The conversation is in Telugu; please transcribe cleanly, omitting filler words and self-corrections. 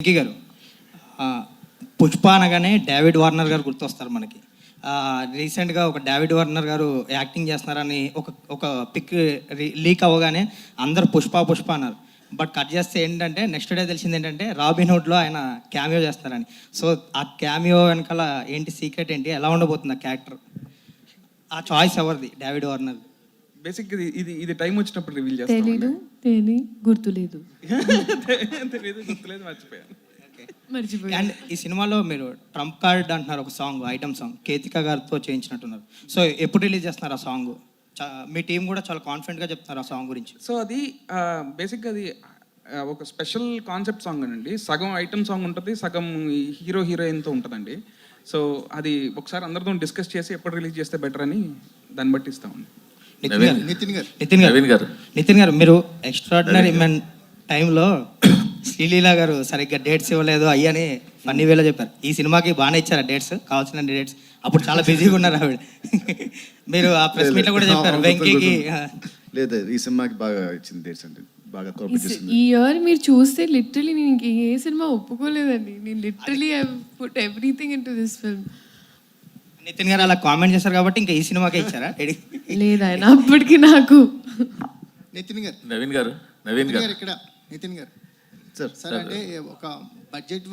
వెంకీ గారు, పుష్ప అనగానే డేవిడ్ వార్నర్ గారు గుర్తొస్తారు మనకి. రీసెంట్గా ఒక డేవిడ్ వార్నర్ గారు యాక్టింగ్ చేస్తున్నారని ఒక పిక్ లీక్ అవ్వగానే అందరు పుష్ప అన్నారు. బట్ కట్ చేస్తే ఏంటంటే నెక్స్ట్ డే తెలిసింది ఏంటంటే రాబిన్హుడ్లో ఆయన క్యామియో చేస్తున్నారని. సో ఆ క్యామియో వెనకాల ఏంటి సీక్రెట్ ఏంటి, ఎలా ఉండబోతుంది ఆ క్యారెక్టర్, ఆ చాయిస్ ఎవరిది? David Warner. బేసిక్ ఇది టైం వచ్చినప్పుడు రివీల్ చేస్తాం. గుర్తులేదు మర్చిపోయాను. అండ్ ఈ సినిమాలో మీరు ట్రంప్ కార్డ్ అంటున్నారు, ఒక సాంగ్, ఐటమ్ సాంగ్ కేతికా గారితో చేయించినట్టున్నారు. సో ఎప్పుడు రిలీజ్ చేస్తున్నారు ఆ సాంగ్? మీ టీం కూడా చాలా కాన్ఫిడెంట్గా చెప్తున్నారు ఆ సాంగ్ గురించి. సో అది బేసిక్గా అది ఒక స్పెషల్ కాన్సెప్ట్ సాంగ్ అండి. సగం ఐటమ్ సాంగ్ ఉంటుంది, సగం హీరో హీరోయిన్తో ఉంటుందండి. సో అది ఒకసారి అందరితో డిస్కస్ చేసి ఎప్పుడు రిలీజ్ చేస్తే బెటర్ అని దాన్ని బట్టి ఇస్తామండి. నితిన్ గారు, మీరు ఎక్స్ట్రాడినరీ మెన్ టైంలో శ్రీలీల గారు సరిగ్గా డేట్స్ ఇవ్వలేదు అయ్యని ఫన్నీ వేలో చెప్పారు. ఈ సినిమాకి బాగానే ఇచ్చారా డేట్స్, కావాల్సిన డేట్స్? అప్పుడు చాలా బిజీగా ఉన్నారు ఆవిడ. మీరు ఆ ప్రెస్ మీట్లో కూడా చెప్పారు వెంకీకి. లేదు, ఈ సినిమాకి బాగా ఇచ్చింది డేట్స్ అంటే బాగా ఈ ఇయర్ మీరు చూస్తే లిటరలీ నేను ఏ సినిమా ఒప్పుకోలేదండి. నేను literally I put everything into this film. Nithin గారు అలా కామెంట్ చేశారు కాబట్టి ఇంకా ఈ సినిమాకే ఇచ్చారా? లేదు, ఆయన అప్పటికి నాకు నవీన్ గారు ఇక్కడ నితిన్ గారు సార్ అంటే ఒక బడ్జెట్